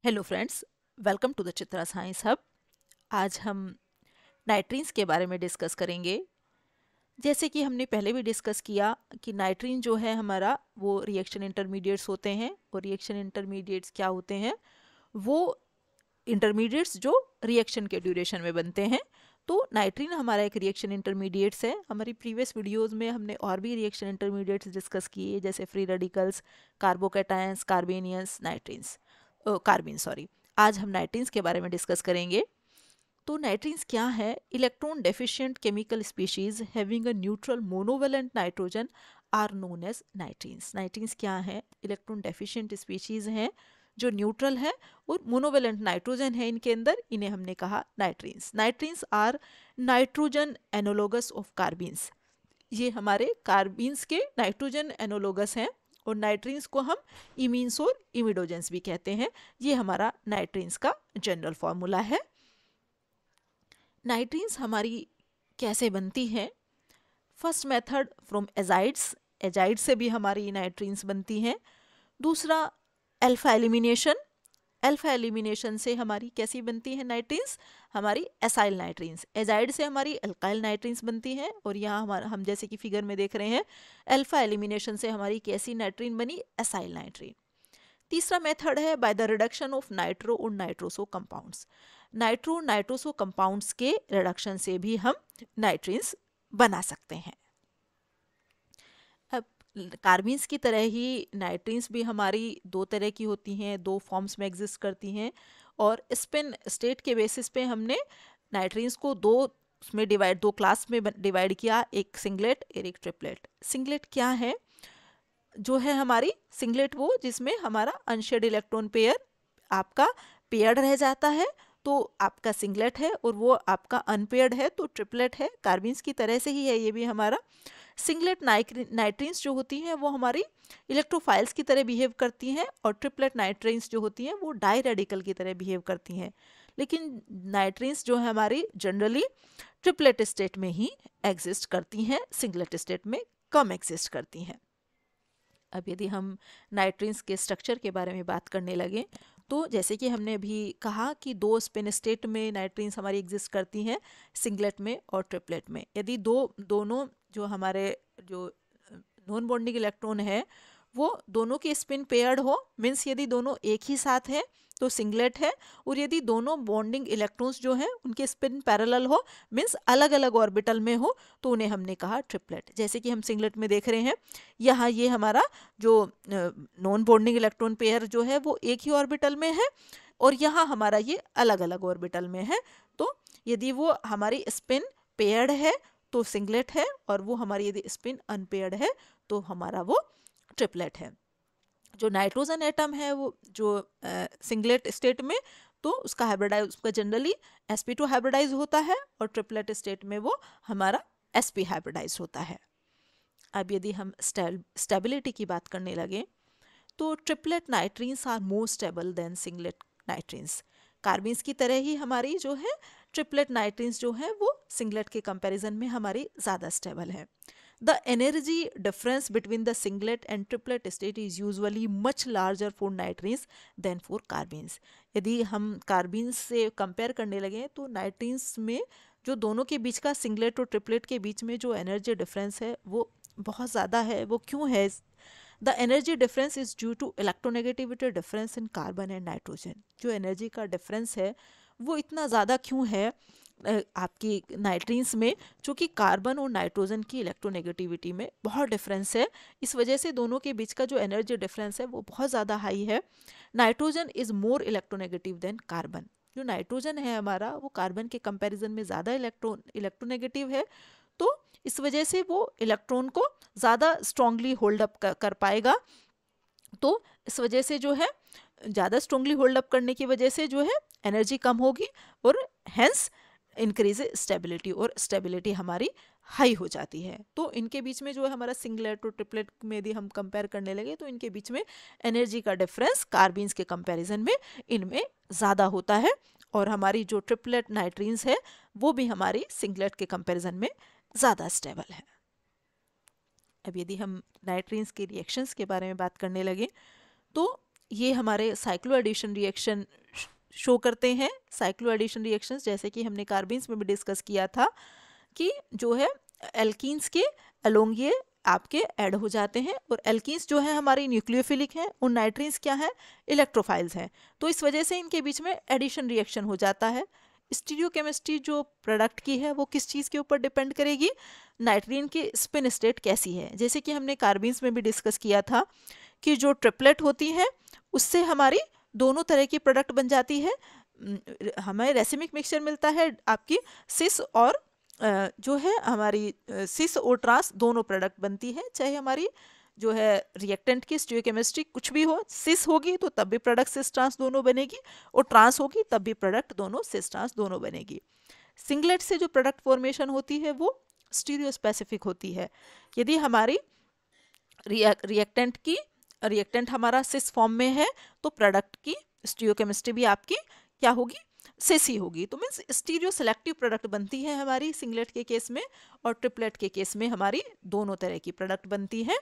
Hello friends, welcome to the Chitra science hub. आज हम नाइट्रीन्स के बारे में डिस्कस करेंगे। जैसे कि हमने पहले भी डिस्कस किया कि नाइट्रीन जो है हमारा वो रिएक्शन इंटरमीडिएट्स होते हैं। और रिएक्शन इंटरमीडिएट्स क्या होते हैं? वो इंटरमीडिएट्स जो रिएक्शन के ड्यूरेशन में बनते हैं। तो नाइट्रीन हमारा एक रिएक्शन इंटरमीडिएट्स है। हमारी प्रीवियस वीडियोस में हमने और भी रिएक्शन इंटरमीडिएट्स डिस्कस किए, जैसे फ्री रेडिकल्स, कार्बोकैटायंस, कार्बेनियंस, नाइट्रीन्स, कार्बिन सॉरी। आज हम नाइट्रीन्स के बारे में डिस्कस करेंगे। तो नाइट्रीन्स क्या है? Electron deficient chemical species having a neutral monovalent nitrogen are known as nitrenes. Nitrenes क्या है? इलेक्ट्रॉन डेफिशिएंट स्पीशीज हैं जो न्यूट्रल है और मोनोवेलेंट नाइट्रोजन है इनके अंदर, इन्हें हमने कहा नाइट्रीन्स। नाइट्रीन्स आर नाइट्रोजन एनोलोगस ऑफ कार्बीन्स। ये हमारे कार्बीन्स के नाइट्रोजन एनोलोगस हैं। और नाइट्रीन्स को हम इमीन्स और इमिडोजेंस भी कहते हैं। ये हमारा नाइट्रीन्स का जनरल फॉर्मूला है। नाइट्रीन्स हमारी कैसे बनती है? First method from azides. Azide से भी हमारी नाइट्रीन्स बनती हैं। दूसरा अल्फा एलिमिनेशन। अल्फा एलिमिनेशन से हमारी कैसी बनती है नाइट्रीन्स? हमारी एसाइल नाइट्रीन्स। एजाइड से हमारी अल्काइल नाइट्रीन्स बनती हैं। और यहाँ हमारा हम जैसे कि फिगर में देख रहे हैं, अल्फा एलिमिनेशन से हमारी कैसी नाइट्रीन बनी? Acyl nitrene. तीसरा मेथड है by the reduction of nitro और nitroso compounds. Nitro nitroso compounds के रिडक्शन से भी हम नाइट्रीन्स बना सकते हैं। अब कार्बीन्स की तरह ही नाइट्रीन्स भी हमारी दो तरह की होती हैं, दो फॉर्म्स में एग्जिस्ट करती हैं। और स्पिन स्टेट के बेसिस पे हमने नाइट्रीन्स को दो क्लास में डिवाइड किया, एक सिंगलेट और एक ट्रिपलेट। सिंगलेट क्या है? जो है हमारी सिंगलेट वो जिसमें हमारा अनशेड इलेक्ट्रॉन पेयर आपका पेयर्ड रह जाता है, तो आपका सिंगलेट है। और वो आपका अनपेयर्ड है तो ट्रिपलेट है। कार्बीन्स की तरह से ही है ये भी हमारा। सिंगलेट नाइट्रीन्स जो होती हैं वो हमारी इलेक्ट्रोफाइल्स की तरह बिहेव करती हैं। और ट्रिपलेट नाइट्रीन्स जो होती हैं वो डाई रेडिकल की तरह बिहेव करती हैं। लेकिन नाइट्रीन्स जो है हमारी जनरली ट्रिपलेट स्टेट में ही एग्जिस्ट करती हैं, सिंगलेट स्टेट में कम एग्जिस्ट करती हैं। अब यदि हम नाइट्रीन्स के स्ट्रक्चर के बारे में बात करने लगे, तो जैसे कि हमने अभी कहा कि दो स्पिन स्टेट में नाइट्रीन्स हमारी एग्जिस्ट करती हैं, सिंगलेट में और ट्रिपलेट में। यदि दोनों जो हमारे जो नॉन बॉन्डिंग इलेक्ट्रॉन है वो दोनों के स्पिन पेयर्ड हो, मीन्स यदि दोनों एक ही साथ है तो सिंगलेट है। और यदि दोनों बॉन्डिंग इलेक्ट्रॉन्स जो हैं उनके स्पिन पैरेलल हो, मीन्स अलग अलग ऑर्बिटल में हो, तो उन्हें हमने कहा ट्रिपलेट। जैसे कि हम सिंगलेट में देख रहे हैं, यहाँ ये हमारा जो नॉन बॉन्डिंग इलेक्ट्रॉन पेयर जो है वो एक ही ऑर्बिटल में है और यहाँ हमारा ये अलग अलग ऑर्बिटल में है। तो यदि वो हमारी स्पिन पेयर्ड है तो सिंगलेट है, और वो हमारी यदि स्पिन अनपेयर्ड है तो हमारा वो ट्रिपलेट है। जो नाइट्रोजन एटम है वो जो सिंगलेट स्टेट में, तो उसका हाइब्रिडाइज उसका जनरली sp2 हाइब्रिडाइज होता है, और ट्रिपलेट स्टेट में वो हमारा sp हाइब्रिडाइज होता है। अब यदि हम स्टेबिलिटी की बात करने लगे, तो triplet nitrenes are more stable than singlet nitrenes. Carbenes की तरह ही हमारी जो है ट्रिपलेट नाइट्रीन्स जो है वो सिंगलेट के कंपैरिजन में हमारी ज़्यादा स्टेबल है। The energy difference between the singlet and triplet state is usually much larger for nitrines than for carbines. यदि हम कार्बीन्स से कंपेयर करने लगे तो नाइट्रीन्स में जो दोनों के बीच का सिंगलेट और ट्रिपलेट के बीच में जो एनर्जी डिफरेंस है वो बहुत ज़्यादा है। वो क्यों है? The energy difference is due to electronegativity difference in carbon and nitrogen. जो एनर्जी का डिफरेंस है वो इतना ज़्यादा क्यों है आपकी नाइट्रीन्स में? चूँकि कार्बन और नाइट्रोजन की इलेक्ट्रोनेगेटिविटी में बहुत डिफरेंस है, इस वजह से दोनों के बीच का जो एनर्जी डिफरेंस है वो बहुत ज़्यादा हाई है। Nitrogen is more electronegative than carbon. जो नाइट्रोजन है हमारा वो कार्बन के कंपैरिजन में ज़्यादा इलेक्ट्रोनेगेटिव है, तो इस वजह से वो इलेक्ट्रॉन को ज़्यादा स्ट्रांगली होल्ड अप कर पाएगा। तो इस वजह से जो है ज़्यादा स्ट्रांगली होल्ड अप करने की वजह से जो है एनर्जी कम होगी और हेंस इंक्रीज स्टेबिलिटी, और स्टेबिलिटी हमारी हाई हो जाती है। तो इनके बीच में जो है हमारा सिंगलेट और ट्रिपलेट में यदि हम कंपेयर करने लगे तो इनके बीच में एनर्जी का डिफरेंस कार्बीन्स के कंपैरिजन में इनमें ज़्यादा होता है। और हमारी जो ट्रिपलेट नाइट्रीन्स है वो भी हमारी सिंगलेट के कंपैरिजन में ज़्यादा स्टेबल है। अब यदि हम नाइट्रीन्स के रिएक्शंस के बारे में बात करने लगे, तो ये हमारे साइक्लो एडिशन रिएक्शन शो करते हैं। साइक्लो एडिशन रिएक्शंस जैसे कि हमने कार्बीन्स में भी डिस्कस किया था कि जो है एल्कीन्स के अलोंग ये आपके ऐड हो जाते हैं, और एल्कीन्स जो है हमारी न्यूक्लियोफिलिक हैं और नाइट्रीन्स क्या है, इलेक्ट्रोफाइल्स हैं। तो इस वजह से इनके बीच में एडिशन रिएक्शन हो जाता है। स्टीरियोकेमिस्ट्री जो प्रोडक्ट की है वो किस चीज़ के ऊपर डिपेंड करेगी, नाइट्रीन की स्पिन स्टेट कैसी है। जैसे कि हमने कार्बीन्स में भी डिस्कस किया था कि जो ट्रिपलेट होती है उससे हमारी दोनों तरह की प्रोडक्ट बन जाती है। हमें रेसिमिक मिक्सचर मिलता है आपकी सिस और जो है हमारी सिस और ट्रांस दोनों प्रोडक्ट बनती है। चाहे हमारी जो है रिएक्टेंट की स्टीरियोकेमिस्ट्री कुछ भी हो, सिस होगी तो तब भी प्रोडक्ट सिस ट्रांस दोनों बनेगी, और ट्रांस होगी तब भी प्रोडक्ट दोनों सिस ट्रांस दोनों बनेगी। सिंगलेट से जो प्रोडक्ट फॉर्मेशन होती है वो स्टीरियो स्पेसिफिक होती है। यदि हमारी रिएक्टेंट हमारा सिस फॉर्म में है तो प्रोडक्ट की स्टीरियोकेमिस्ट्री भी आपकी क्या होगी, सिस ही होगी। तो मीन्स स्टीरियो सेलेक्टिव प्रोडक्ट बनती है हमारी सिंगलेट के केस में, और ट्रिपलेट के केस में हमारी दोनों तरह की प्रोडक्ट बनती है।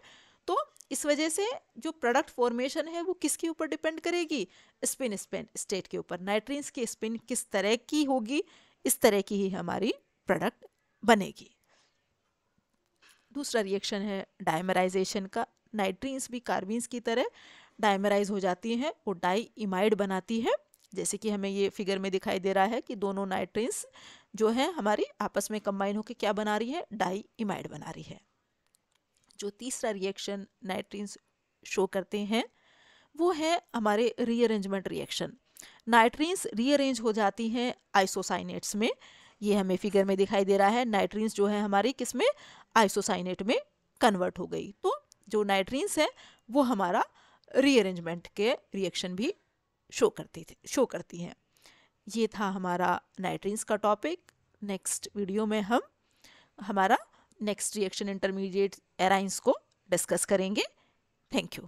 तो इस वजह से जो प्रोडक्ट फॉर्मेशन है वो किसके ऊपर डिपेंड करेगी, स्पिन स्टेट के ऊपर। नाइट्रीन्स की स्पिन किस तरह की होगी, इस तरह की ही हमारी प्रोडक्ट बनेगी। दूसरा रिएक्शन है डायमराइजेशन का। नाइट्रीन्स भी कार्बीन्स की तरह डायमराइज हो जाती हैं और डाई इमाइड बनाती है। जैसे कि हमें ये फिगर में दिखाई दे रहा है कि दोनों नाइट्रीन्स जो है हमारी आपस में कंबाइन होकर क्या बना रही है, डाई इमाइड बना रही है। जो तीसरा रिएक्शन नाइट्रीन्स शो करते हैं वो है हमारे रीअरेंजमेंट रिएक्शन। नाइट्रीन्स रीअरेंज हो जाती हैं आइसोसाइनेट्स में। ये हमें फिगर में दिखाई दे रहा है। नाइट्रीन्स जो है हमारी किस में, आइसोसाइनेट में कन्वर्ट हो गई। तो जो नाइट्रीन्स है वो हमारा रीअरेंजमेंट के रिएक्शन भी शो करती हैं। ये था हमारा नाइट्रीन्स का टॉपिक। नेक्स्ट वीडियो में हम हमारा नेक्स्ट रिएक्शन इंटरमीडिएट एराइंस को डिस्कस करेंगे। Thank you.